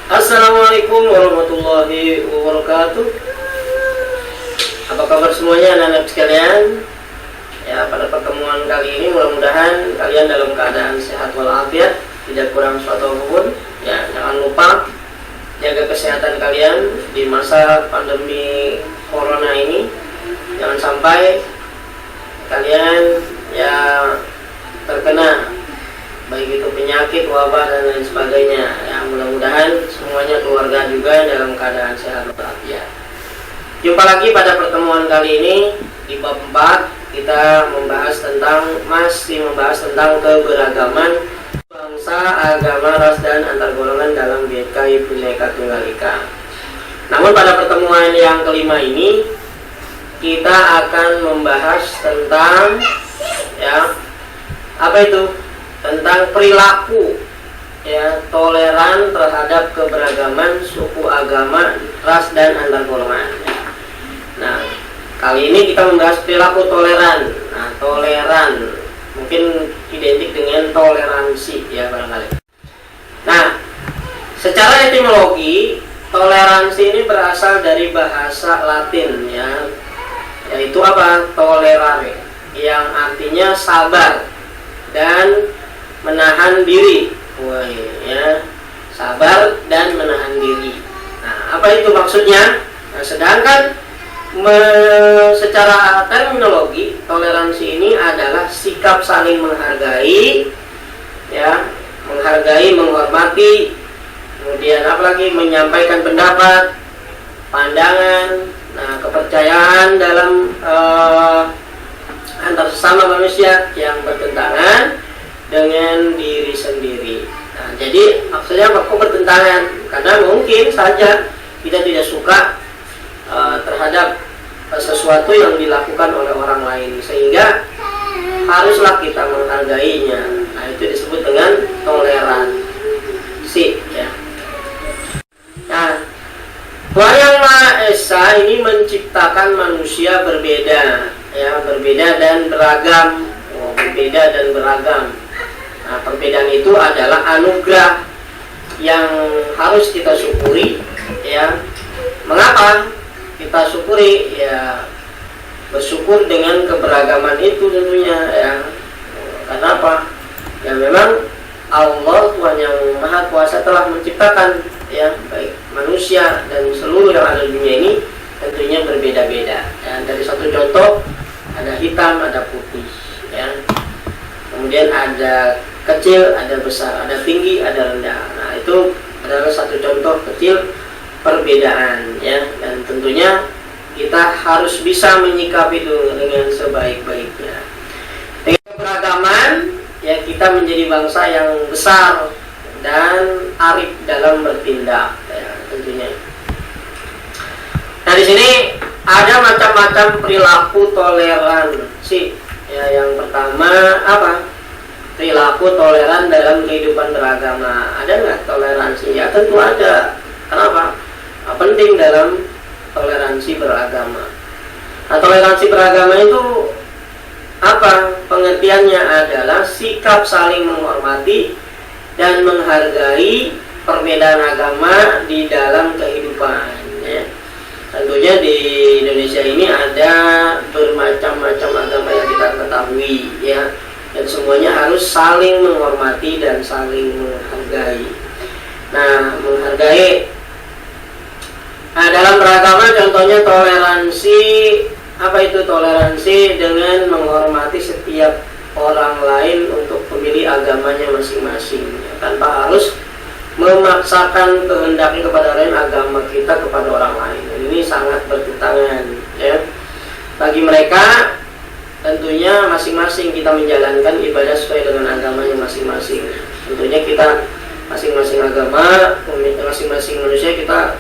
Assalamualaikum warahmatullahi wabarakatuh. Apa kabar semuanya anak-anak sekalian? Ya, pada pertemuan kali ini mudah-mudahan kalian dalam keadaan sehat walafiat, tidak kurang suatu apapun. Ya, jangan lupa jaga kesehatan kalian di masa pandemi corona ini. Jangan sampai kalian ya terkena baik itu penyakit, wabah dan lain sebagainya. Ya, mudah-mudahan semuanya keluarga juga dalam keadaan sehat walafiat. Jumpa lagi pada pertemuan kali ini di bab 4. Kita masih membahas tentang keberagaman bangsa, agama, ras dan antar golongan dalam BKI Bhinneka Tunggal Ika. Namun pada pertemuan yang kelima ini kita akan membahas tentang tentang perilaku toleran terhadap keberagaman suku, agama, ras dan antar golongan. Nah, kali ini kita membahas perilaku toleran. Nah, toleran mungkin identik dengan toleransi ya barangkali. Nah, secara etimologi toleransi ini berasal dari bahasa Latin yaitu apa? Tolerare, yang artinya sabar dan menahan diri. Sabar dan menahan diri. Nah, apa itu maksudnya? Nah, sedangkan secara terminologi toleransi ini adalah sikap saling menghargai, menghormati, kemudian apalagi menyampaikan pendapat, pandangan, kepercayaan dalam antar sesama manusia yang bertentangan dengan diri sendiri. Nah, jadi maksudnya kok bertentangan? Karena mungkin saja kita tidak suka terhadap sesuatu yang dilakukan oleh orang lain, sehingga haruslah kita menghargainya. Nah, itu disebut dengan toleransi ya. Nah, Tuhan Yang Maha Esa ini menciptakan manusia berbeda dan beragam. Berbeda dan beragam. Nah, perbedaan itu adalah anugerah yang harus kita syukuri ya. Mengapa kita syukuri? Bersyukur dengan keberagaman itu tentunya ya. Karena apa? Ya memang Allah Tuhan Yang Maha Kuasa telah menciptakan baik manusia dan seluruh yang ada di dunia ini tentunya berbeda-beda. Dari satu contoh, ada hitam, ada putih kemudian ada kecil, ada besar, ada tinggi, ada rendah. Nah, itu adalah satu contoh kecil perbedaan dan tentunya kita harus bisa menyikapi itu dengan sebaik-baiknya. Dengan keberagaman kita menjadi bangsa yang besar dan arif dalam bertindak tentunya. Nah, di sini ada macam-macam perilaku toleransi. Yang pertama apa? Perilaku toleran dalam kehidupan beragama. Ada nggak toleransi? Ya tentu ada. Kenapa? Penting dalam toleransi beragama. Nah, toleransi beragama itu apa? Pengertiannya adalah sikap saling menghormati dan menghargai perbedaan agama di dalam kehidupan. Tentunya di Indonesia ini ada bermacam-macam agama yang kita ketahui dan semuanya harus saling menghormati dan saling menghargai. Nah, menghargai dalam beragama contohnya toleransi. Apa itu toleransi? Dengan menghormati setiap orang lain untuk memilih agamanya masing-masing tanpa harus memaksakan kehendaknya kepada lain, agama kita kepada orang lain. Ini sangat bertentangan Bagi mereka tentunya masing-masing kita menjalankan ibadah sesuai dengan agamanya masing-masing. Tentunya kita masing-masing agama, masing-masing manusia kita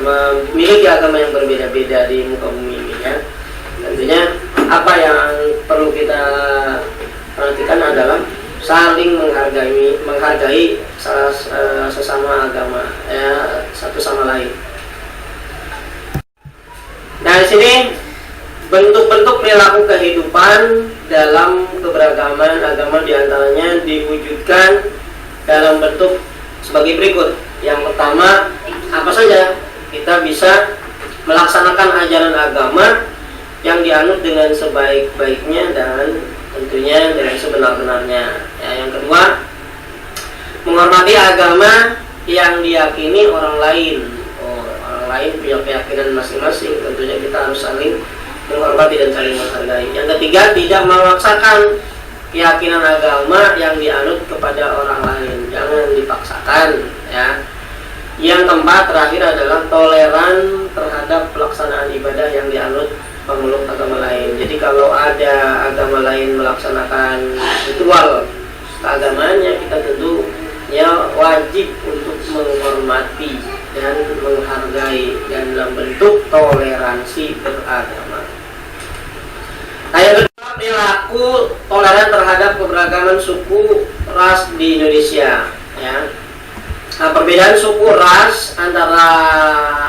memiliki agama yang berbeda-beda di muka bumi ini Tentunya apa yang perlu kita perhatikan adalah saling menghargai sesama agama, ya, satu sama lain. Nah, di sini bentuk-bentuk perilaku kehidupan dalam keberagaman agama diantaranya diwujudkan dalam bentuk sebagai berikut. Yang pertama, apa saja kita bisa melaksanakan ajaran agama yang dianut dengan sebaik-baiknya dan tentunya dengan sebenar-benarnya. Ya, yang kedua, menghormati agama yang diyakini orang lain. Orang lain punya keyakinan masing-masing, tentunya kita harus saling menghormati dan saling menghargai. Yang ketiga, tidak memaksakan keyakinan agama yang dianut kepada orang lain, jangan dipaksakan, ya. Yang keempat, terakhir adalah toleran terhadap pelaksanaan ibadah yang dianut pemeluk agama lain. Jadi kalau ada agama lain melaksanakan ritual keagamaannya, kita tentu ya wajib untuk menghormati dan menghargai dan dalam bentuk toleransi beragama. Nah, yang kedua, perilaku toleran terhadap keberagaman suku ras di Indonesia, ya. Nah, perbedaan suku ras antara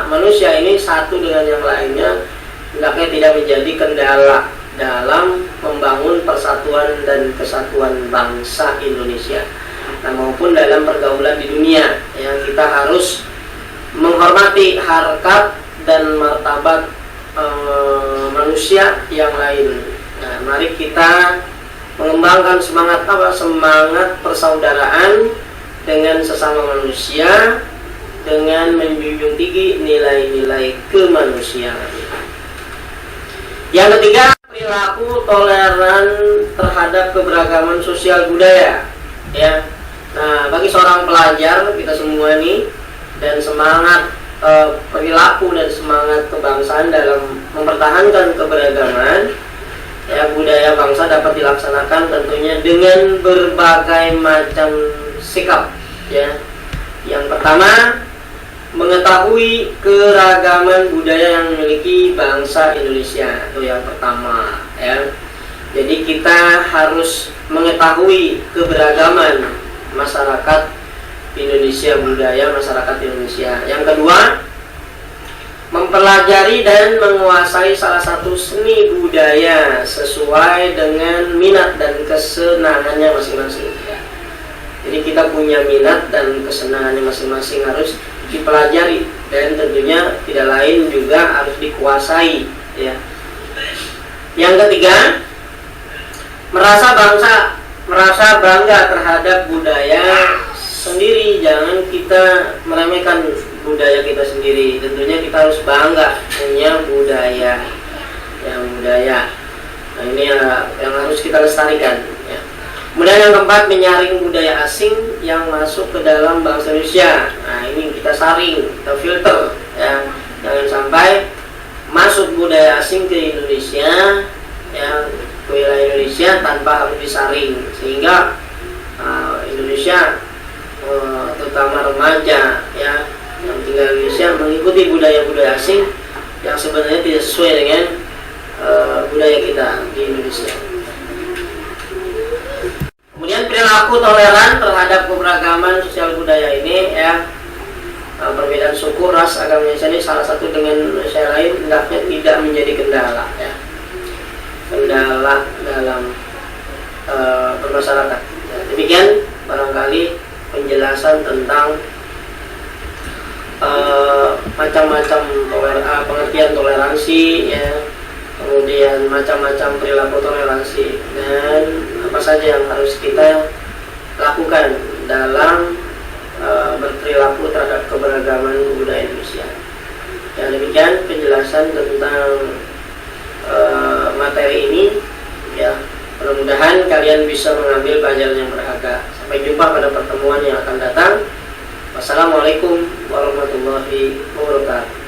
manusia ini satu dengan yang lainnya hendaknya tidak menjadi kendala dalam membangun persatuan dan kesatuan bangsa Indonesia, nah, maupun dalam pergaulan di dunia. Yang kita harus menghormati harkat dan martabat manusia yang lain. Nah, mari kita mengembangkan semangat persaudaraan dengan sesama manusia dengan menjunjung tinggi nilai-nilai kemanusiaan. Yang ketiga, perilaku toleran terhadap keberagaman sosial budaya, ya. Nah, bagi seorang pelajar kita semua nih, dan semangat perilaku dan semangat kebangsaan dalam mempertahankan keberagaman, ya, budaya bangsa dapat dilaksanakan tentunya dengan berbagai macam sikap, ya. Yang pertama, mengetahui keragaman budaya yang dimiliki bangsa Indonesia, itu yang pertama, ya. Jadi kita harus mengetahui keberagaman masyarakat Indonesia, budaya masyarakat Indonesia. Yang kedua, mempelajari dan menguasai salah satu seni budaya sesuai dengan minat dan kesenangannya masing-masing, ya. Jadi kita punya minat dan kesenangannya masing-masing harus dipelajari dan tentunya tidak lain juga harus dikuasai, ya. Yang ketiga, merasa bangga terhadap budaya sendiri, jangan kita meremehkan budaya kita sendiri. Tentunya kita harus bangga punya budaya, Nah, ini yang harus kita lestarikan, ya. Kemudian yang keempat, menyaring budaya asing yang masuk ke dalam bangsa Indonesia. Nah, ini kita saring, kita filter, ya. Jangan sampai masuk budaya asing ke Indonesia, ya, ke wilayah Indonesia tanpa harus disaring, sehingga Indonesia, terutama remaja, ya, yang tinggal di Indonesia mengikuti budaya-budaya asing yang sebenarnya tidak sesuai dengan budaya kita di Indonesia. Kemudian perilaku toleran terhadap keberagaman sosial budaya ini, ya, perbedaan suku, ras, agama Indonesia ini salah satu dengan Indonesia lain hendaknya tidak menjadi kendala, ya, kendala dalam bermasyarakat. Ya, demikian barangkali penjelasan tentang macam-macam pengertian toleransi, ya, kemudian macam-macam perilaku toleransi, dan apa saja yang harus kita lakukan dalam berperilaku terhadap keberagaman budaya Indonesia. Ya, demikian penjelasan tentang materi ini, ya. Mudah-mudahan kalian bisa mengambil pelajaran yang berharga. Sampai jumpa pada pertemuan yang akan datang. Wassalamualaikum warahmatullahi wabarakatuh.